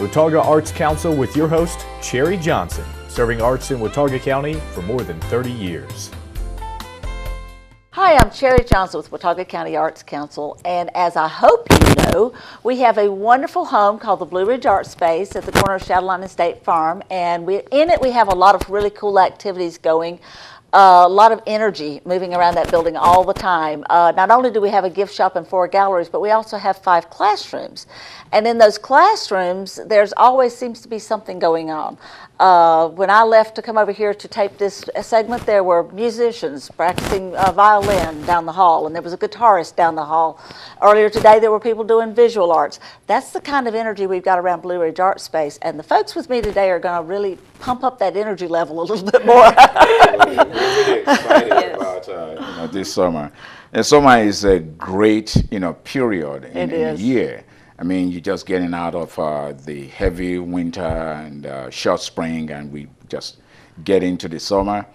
Watauga Arts Council with your host, Cherry Johnson, serving arts in Watauga County for more than 30 years. Hi, I'm Cherry Johnson with Watauga County Arts Council, and as I hope you know, we have a wonderful home called the Blue Ridge Art Space at the corner of Shadowline and State Farm, and in it we have a lot of really cool activities going. A lot of energy moving around that building all the time. Not only do we have a gift shop and 4 galleries, but we also have 5 classrooms. And in those classrooms, there's always seems to be something going on. When I left to come over here to tape this segment, there were musicians practicing violin down the hall, and there was a guitarist down the hall. Earlier today, there were people doing visual arts. That's the kind of energy we've got around Blue Ridge Art Space, and the folks with me today are going to really pump up that energy level a little bit more. We're really excited about this summer. And summer is a great period in the year. I mean, you're just getting out of the heavy winter and short spring, and we just get into the summer.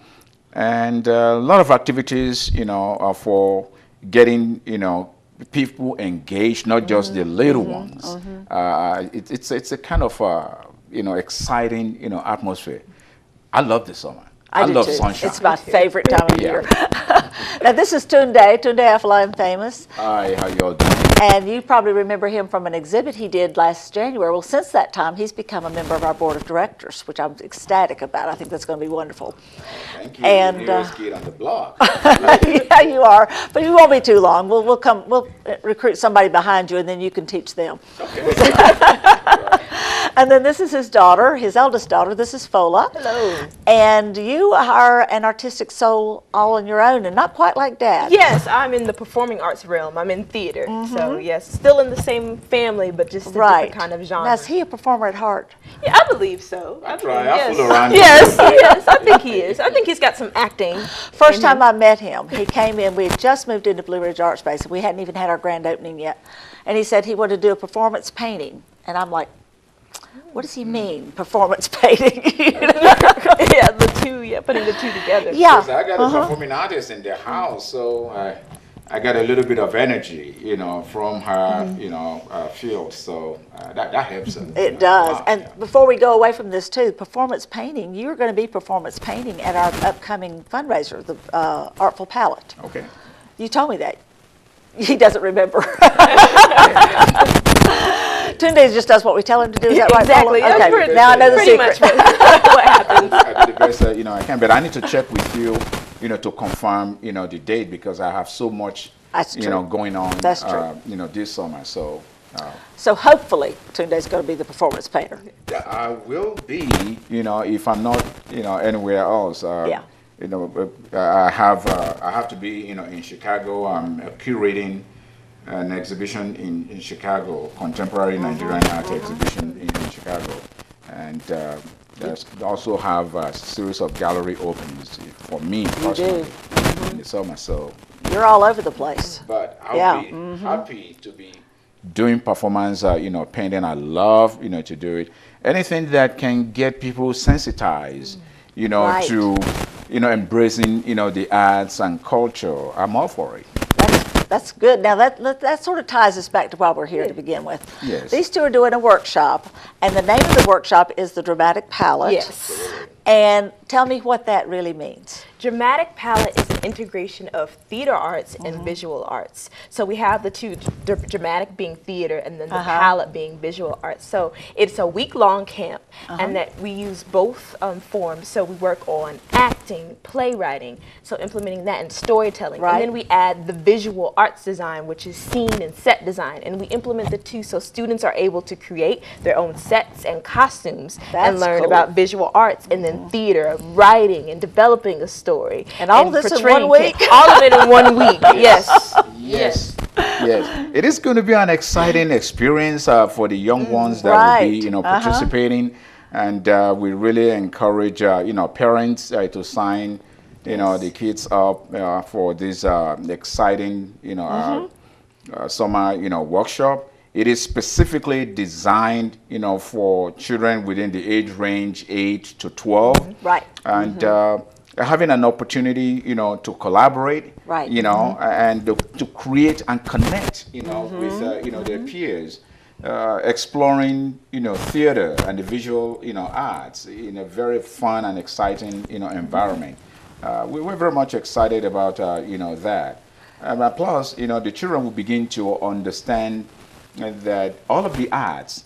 And a lot of activities, for getting, people engaged, not just the little ones. It's a kind of, exciting, atmosphere. I love the summer. I love sunshine. It's my favorite time of year. Now, this is Tunde Afolayan Famous. Hi, how y'all doing? And you probably remember him from an exhibit he did last January. Well, since that time, he's become a member of our board of directors, which I'm ecstatic about. I think that's going to be wonderful. Thank you. And Nearest kid on the block. yeah, you are. But you won't be too long. We'll recruit somebody behind you, and then you can teach them. Okay. And then this is his daughter, his eldest daughter. This is Fola. Hello. And you are an artistic soul all on your own, and not quite like Dad. Yes, I'm in the performing arts realm. I'm in theater. So yes, still in the same family, but just a different kind of genre. Now, is he a performer at heart? Yeah, I believe so. I believe, fool around. Yes, yes, I think he is. I think he's got some acting. First time I met him, he came in. We had just moved into Blue Ridge Art Space, and we hadn't even had our grand opening yet. And he said he wanted to do a performance painting, and I'm like, what does he mean, performance painting? Yeah, putting the two together. Yeah. I got a performing artist in the house, so I got a little bit of energy, from her, field. So that helps us. It does. And before we go away from this too, performance painting, you're going to be performance painting at our upcoming fundraiser, the Artful Palette. Okay. You told me that. He doesn't remember. Tunde just does what we tell him to do. Is that right? Exactly. Okay. Now I know the pretty secret. much what happens. I do the best I can, but I need to check with you, to confirm, the date, because I have so much, That's true. going on. That's true. This summer. So. So hopefully Tunde's going to be the performance painter. Yeah, I will be. If I'm not, anywhere else. Yeah. I have to be, in Chicago. I'm curating an exhibition in Chicago, contemporary Nigerian art exhibition in Chicago, and also have a series of gallery openings for me personally in the summer. So You're all over the place. but I'll be happy to be doing performance, painting. I love, to do it. Anything that can get people sensitized, Right. to, embracing, the arts and culture. I'm all for it. That's good. Now that sort of ties us back to why we're here to begin with. Yes. These two are doing a workshop, and the name of the workshop is the Dramatic Palette. Yes. And tell me what that really means. Dramatic palette is an integration of theater arts and visual arts. So we have the two, dramatic being theater and then the palette being visual arts. So it's a week-long camp, and that we use both forms. So we work on acting, playwriting, so implementing that, and storytelling. Right. And then we add the visual arts design, which is scene and set design. And we implement the two so students are able to create their own sets and costumes and learn about visual arts, and then theater, writing, and developing a story. And all this in 1 week? All of it in 1 week, yes. Yes. Yes. It is going to be an exciting experience for the young ones that will be, participating. And we really encourage, parents to sign, the kids up for this exciting, summer, workshop. It is specifically designed, for children within the age range 8 to 12. Right. And having an opportunity, to collaborate, right. And to create and connect, with, their peers. exploring, theater and the visual, arts in a very fun and exciting, environment. We're very much excited about, that. Plus, the children will begin to understand that all of the arts,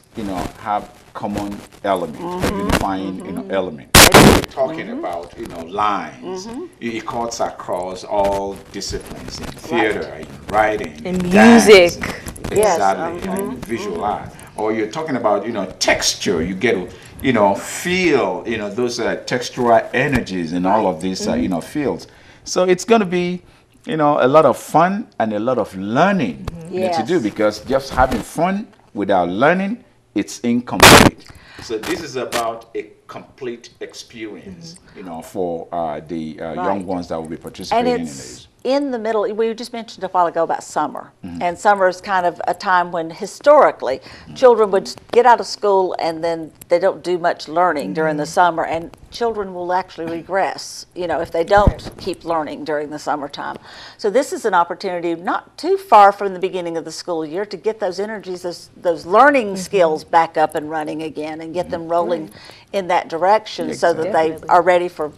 have common elements, unifying, element. We're talking about, lines. It cuts across all disciplines in theater, in writing, in dance, music. exactly, in visual art. Or you're talking about, texture. You get to, feel, those textural energies in all of these, fields. So it's going to be, a lot of fun and a lot of learning to do, because just having fun without learning, it's incomplete. So this is about a complete experience, for the young ones that will be participating in this. In the middle, we just mentioned a while ago about summer. And summer is kind of a time when historically children would get out of school and then they don't do much learning during the summer, and children will actually regress, if they don't keep learning during the summertime. So this is an opportunity not too far from the beginning of the school year to get those energies, those learning skills back up and running again, and get them rolling in that direction so that they are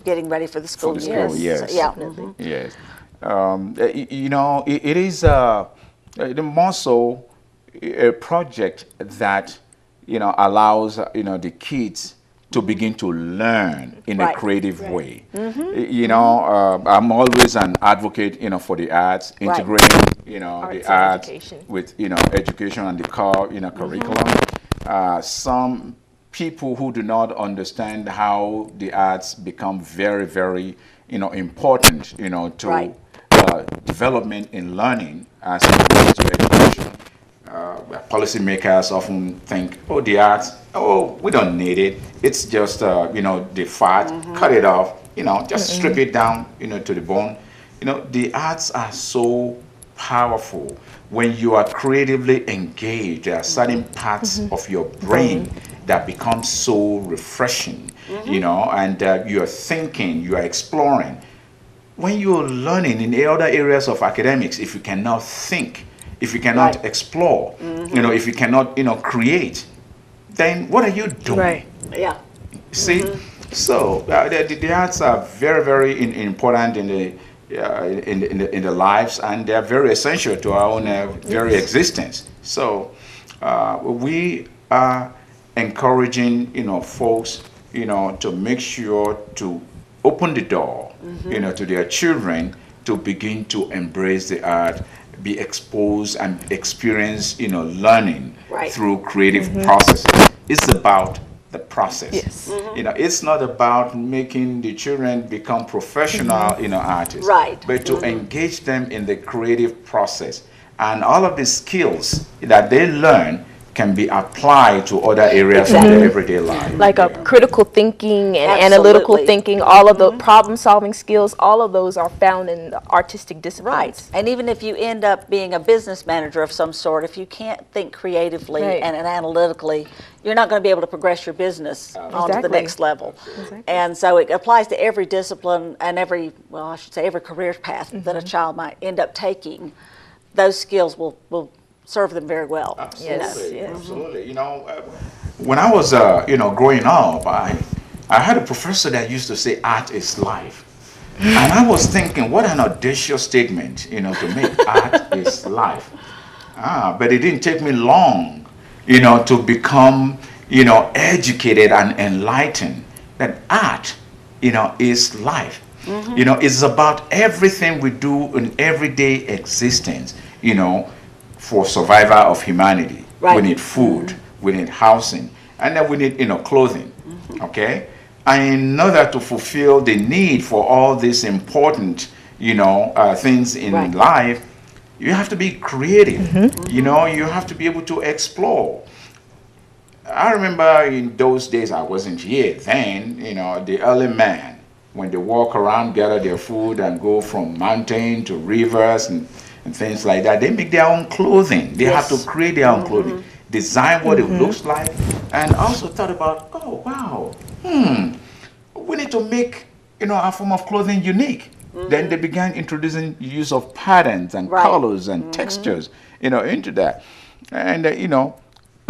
getting ready for the school year. Yes. So, Yes. It is more so a project that, allows, the kids to begin to learn in a creative way. I'm always an advocate, for the arts, integrating, the arts with, education and the core, curriculum. Some people who do not understand how the arts become very, very, important, to development in learning as opposed to education. Policymakers often think, oh, the arts, we don't need it. It's just, the fat, cut it off, just strip it down, to the bone. The arts are so powerful. When you are creatively engaged, there are certain parts of your brain that become so refreshing, and you are thinking, you are exploring. When you're learning in the other areas of academics, if you cannot think, if you cannot explore, if you cannot, create, then what are you doing? Right. Yeah. See, so the arts are very, very important in the lives, and they're very essential to our own very existence. So we are encouraging, folks, to make sure to open the door, to their children to begin to embrace the art, be exposed and experience, learning through creative processes. It's about the process. Yes. It's not about making the children become professional, artists. Right. But to engage them in the creative process, and all of the skills that they learn can be applied to other areas of their everyday life. Like critical thinking and analytical thinking, all of the problem-solving skills, all of those are found in the artistic disciplines. Right. And even if you end up being a business manager of some sort, if you can't think creatively and analytically, you're not going to be able to progress your business onto the next level. And so it applies to every discipline and every career path that a child might end up taking. Those skills will serve them very well. Absolutely, absolutely. When I was, growing up, I had a professor that used to say, art is life. And I was thinking, what an audacious statement, to make. Art is life. But it didn't take me long, to become, educated and enlightened that art, is life. It's about everything we do in everyday existence, for survival of humanity. We need food, we need housing, and then we need, clothing, okay? And in order to fulfill the need for all these important, things in life, you have to be creative. You have to be able to explore. I remember in those days, I wasn't here then, the early man, when they walk around, gather their food and go from mountain to rivers and things like that, they make their own clothing. They have to create their own clothing, design what it looks like, and also thought about, oh, wow, we need to make, our form of clothing unique. Then they began introducing use of patterns and colors and textures, into that. And,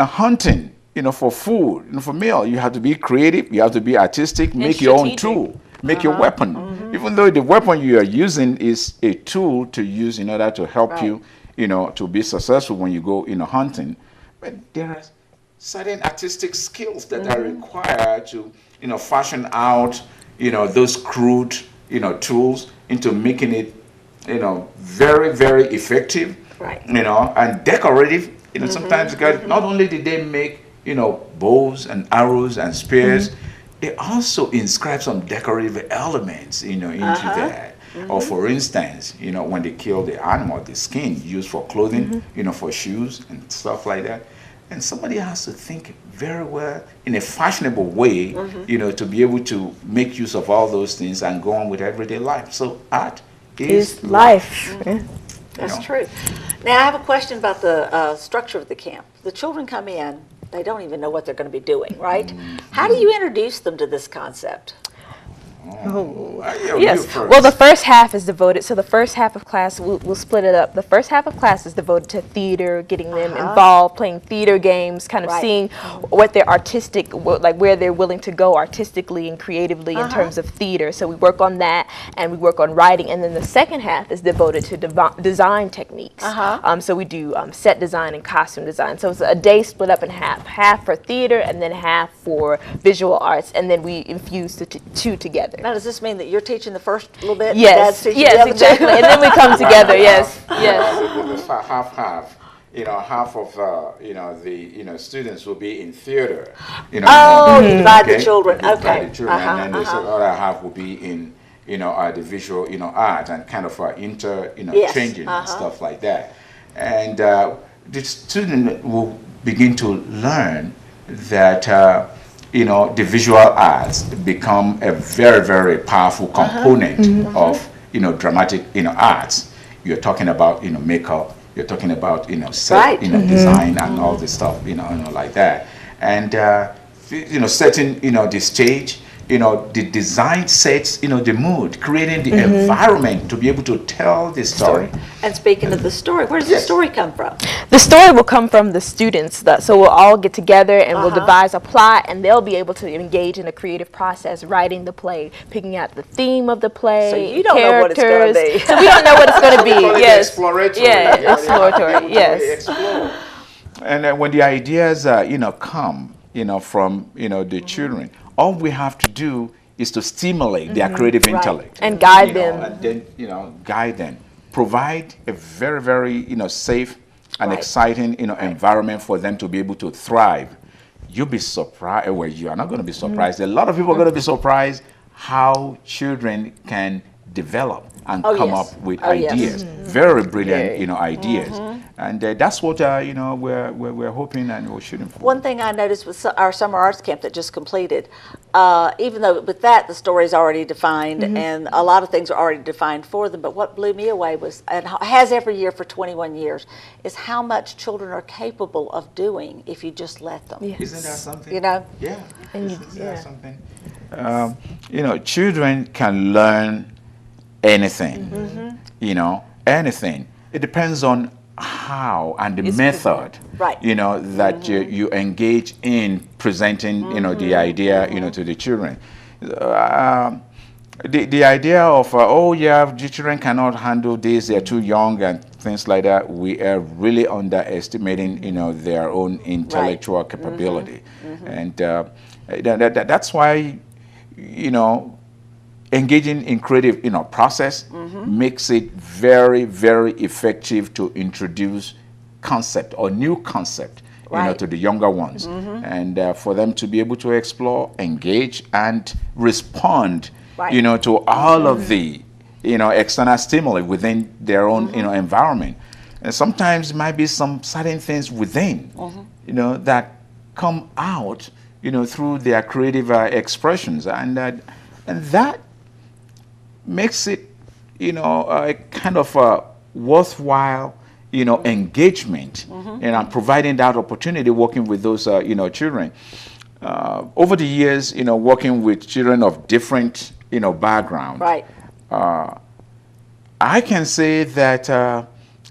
hunting, for food, for meal, you have to be creative, you have to be artistic, And make your own strategic. tool, make your weapon. Even though the weapon you are using is a tool to use in order to help you, to be successful when you go, hunting. But there are certain artistic skills that are required to, fashion out, those crude, tools into making it, very, very effective, Right. and decorative. Sometimes guys, not only did they make, bows and arrows and spears, they also inscribe some decorative elements, into that. Or for instance, when they kill the animal, the skin used for clothing, for shoes and stuff like that. And somebody has to think very well in a fashionable way, to be able to make use of all those things and go on with everyday life. So art is life. That's true. Now, I have a question about the structure of the camp. The children come in, they don't even know what they're going to be doing, right? How do you introduce them to this concept? Yes. Well, the first half is devoted. So the first half of class, we'll split it up. The first half of class is devoted to theater, getting them involved, playing theater games, kind of seeing what their artistic, like where they're willing to go artistically and creatively in terms of theater. So we work on that, and we work on writing. And then the second half is devoted to design techniques. So we do set design and costume design. So it's a day split up in half for theater and then half for visual arts, and then we infuse the two together. Now, does this mean that you're teaching the first little bit? Yes, yes, exactly. And then we come together. Yes, It's half. Half of the students will be in theater. You divide the children. Divide the children, and then the other half will be in the visual art and kind of changing and stuff like that. And the student will begin to learn that. The visual arts become a very, very powerful component of, dramatic, arts. You're talking about, makeup. You're talking about, set, design and all this stuff, like that. And, setting, the stage, the design sets, the mood, creating the environment to be able to tell the story. And speaking of the story, where does the story come from? The story will come from the students. So we'll all get together and we'll devise a plot, and they'll be able to engage in a creative process, writing the play, picking out the theme of the play, so you don't know what it's going to be. So we don't know what it's going to be. Yes. Exploratory. Yeah, exploratory. Yes. And then when the ideas, come, from, the children, all we have to do is to stimulate their creative intellect and guide them, and then guide them, provide a very, very safe and exciting environment for them to be able to thrive. You'll be surprised. Well, you are not going to be surprised. A lot of people are going to be surprised how children can develop and come up with ideas, very brilliant, ideas, and that's what we're hoping and we're shooting for. One thing I noticed with our summer arts camp that just completed, even though with that the story is already defined and a lot of things are already defined for them, but what blew me away was, and has every year for 21 years, is how much children are capable of doing if you just let them. Isn't that something? Yeah. Isn't that something? Children can learn anything, anything. It depends on how and the method, that you engage in presenting, the idea, to the children. The idea of, the children cannot handle this, they're too young and things like that, we are really underestimating, their own intellectual capability. And that's why, engaging in creative, process makes it very, very effective to introduce concept or new concept, to the younger ones, and for them to be able to explore, engage, and respond, to all of the, external stimuli within their own, environment. And sometimes it might be some certain things within, that come out, through their creative expressions, and that makes it, a kind of a worthwhile, engagement, and I'm providing that opportunity working with those, children. Over the years, working with children of different, background. Right. I can say that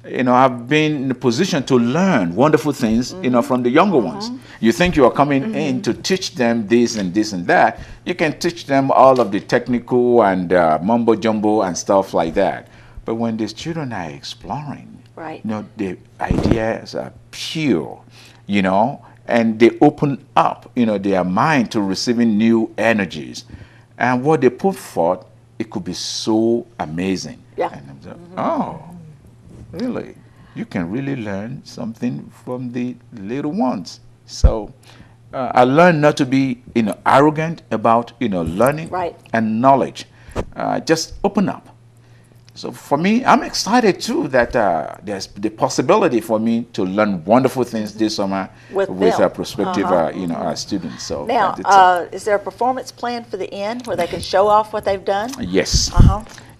have been in the position to learn wonderful things, from the younger ones. You think you are coming in to teach them this and this and that. You can teach them all of the technical and mumbo jumbo and stuff like that. But when these children are exploring, right, the ideas are pure, and they open up, their mind to receiving new energies. And what they put forth, it could be so amazing. Yeah. And I'm like, oh, really? You can really learn something from the little ones. So I learned not to be, arrogant about, learning right, and knowledge. Just open up. So for me, I'm excited too that there's the possibility for me to learn wonderful things this summer with prospective, students. So now, is there a performance plan for the end where they can show off what they've done? Yes.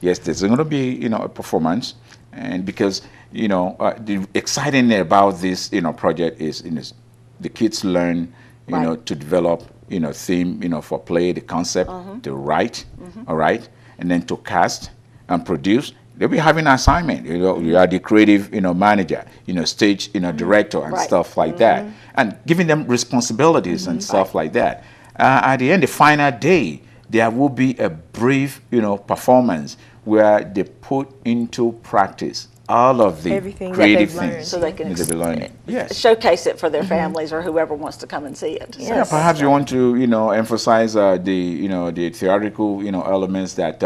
Yes, there's going to be a performance, and because the exciting thing about this project is the kids learn to develop theme for play, the concept, to write, all right, and then to cast and produce. They'll be having an assignment. You are the creative, manager, stage, director and stuff like that, and giving them responsibilities and stuff like that. At the end, the final day, there will be a brief, performance where they put into practice all of the creative things so they can be learning. Yes. Showcase it for their families or whoever wants to come and see it. Yeah, perhaps you want to, emphasize the theoretical, elements that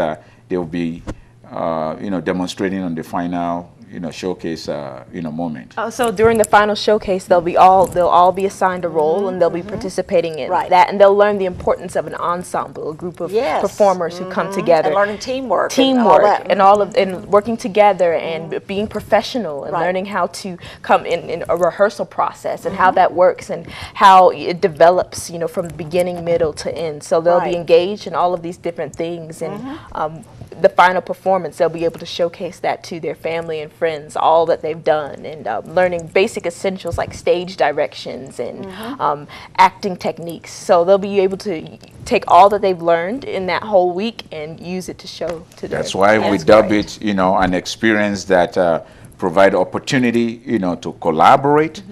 they will be demonstrating on the final, showcase, moment. So during the final showcase, they'll all be assigned a role, and they'll be participating in that, and they'll learn the importance of an ensemble, a group of performers who come together, and learning teamwork, and working together, and being professional, and learning how to come in a rehearsal process, and how that works, and how it develops, from the beginning, middle to end. So they'll be engaged in all of these different things, and the final performance, they'll be able to showcase that to their family and friends, all that they've done, and learning basic essentials like stage directions and acting techniques. So they'll be able to take all that they've learned in that whole week and use it to show to them. That's why we dub it, an experience that provide opportunity, to collaborate,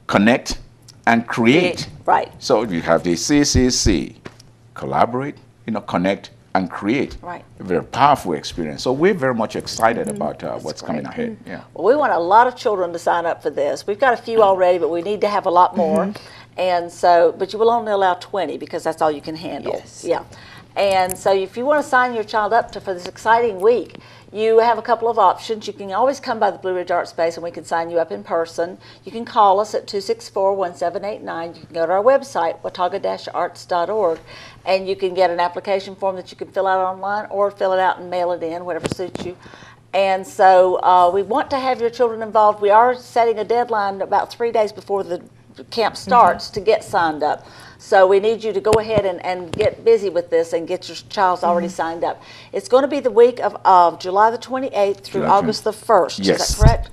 connect and create. Right. So you have the CCC, collaborate, connect and create. Right. A very powerful experience. So we're very much excited about what's coming ahead. Yeah. Well, we want a lot of children to sign up for this. We've got a few already, but we need to have a lot more. And so, but you will only allow 20 because that's all you can handle. Yes. Yeah. And so if you want to sign your child up for this exciting week, you have a couple of options. You can always come by the Blue Ridge Art Space and we can sign you up in person. You can call us at 264-1789. You can go to our website, watauga-arts.org, and you can get an application form that you can fill out online or fill it out and mail it in, whatever suits you. And so we want to have your children involved. We are setting a deadline about 3 days before the camp starts to get signed up. So we need you to go ahead and get busy with this and get your child already signed up. It's going to be the week of July the 28th through August the 1st. Yes. Is that correct?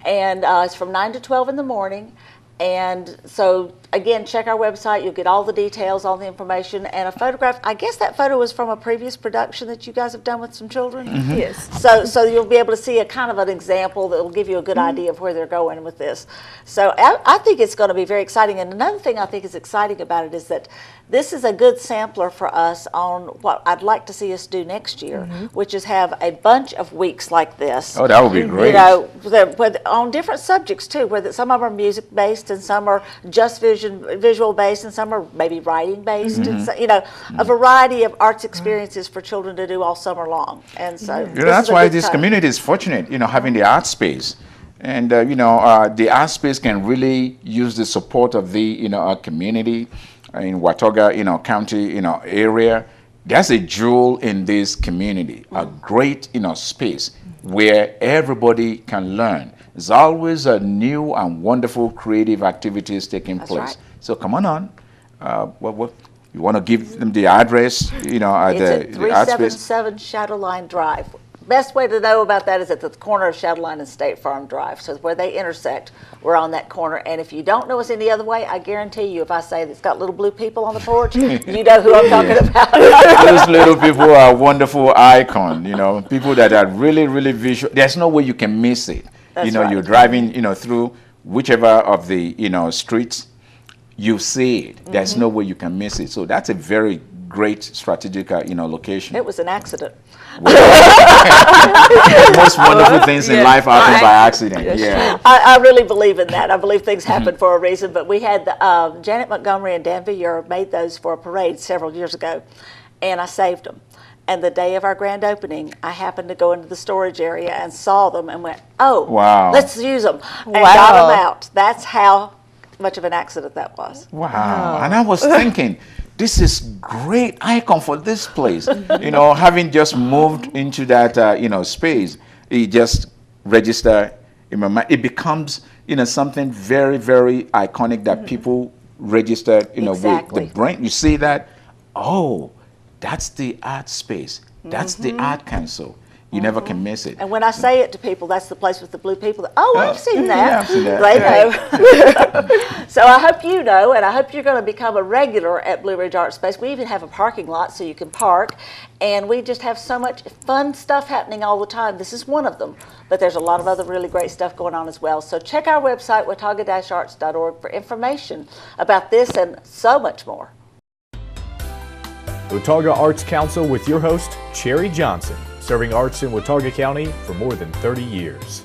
And it's from 9 to 12 in the morning. And so, again, check our website. You'll get all the details, all the information, and a photograph. I guess that photo was from a previous production that you guys have done with some children. Yes. So you'll be able to see a kind of an example that will give you a good idea of where they're going with this. So I think it's going to be very exciting. And another thing I think is exciting about it is that this is a good sampler for us on what I'd like to see us do next year, which is have a bunch of weeks like this. Oh, that would be great. On different subjects too, where some of them are music based and some are just visual based and some are maybe writing based. And a variety of arts experiences for children to do all summer long. And so that's why this community is fortunate, having the art space. And, the art space can really use the support of the, our community in Watauga, county, area. That's a jewel in this community, a great, space where everybody can learn. There's always a new and wonderful creative activities taking place. Right. So come on. You want to give them the address, it's at at the art space? 377 Shadowline Drive. best way to know about that is at the corner of Shadowline and State Farm Drive. So where they intersect, we're on that corner. And if you don't know us any other way, I guarantee you, if I say it's got little blue people on the porch, you know who I'm talking about. Those little people are a wonderful icon, you know, people that are really, really visual. There's no way you can miss it. That's you know, right. you're driving, you know, through whichever of the, you know, streets, you see it. There's no way you can miss it. So that's a very great strategic, you know, location. It was an accident. Most wonderful things in life happen by accident. I really believe in that. I believe things happen for a reason. But we had Janet Montgomery and Dan Villar made those for a parade several years ago, and I saved them. And the day of our grand opening, I happened to go into the storage area and saw them and went, oh, wow, let's use them. And got them out. That's how much of an accident that was. Wow. And I was thinking, this is great icon for this place. You know, having just moved into that, you know, space, it just register in my mind. It becomes, you know, something very, very iconic that people register, you know, with the brain. You see that, oh, that's the art space. That's the art council. You never can miss it. And when I say it to people, that's the place with the blue people. Oh, I've seen that. Yeah, I've seen that. They know. So I hope you know, and I hope you're going to become a regular at Blue Ridge Art Space. We even have a parking lot so you can park, and we just have so much fun stuff happening all the time. This is one of them, but there's a lot of other really great stuff going on as well. So check our website, watauga-arts.org, for information about this and so much more. Watauga Arts Council with your host, Cherry Johnson, serving arts in Watauga County for more than 30 years.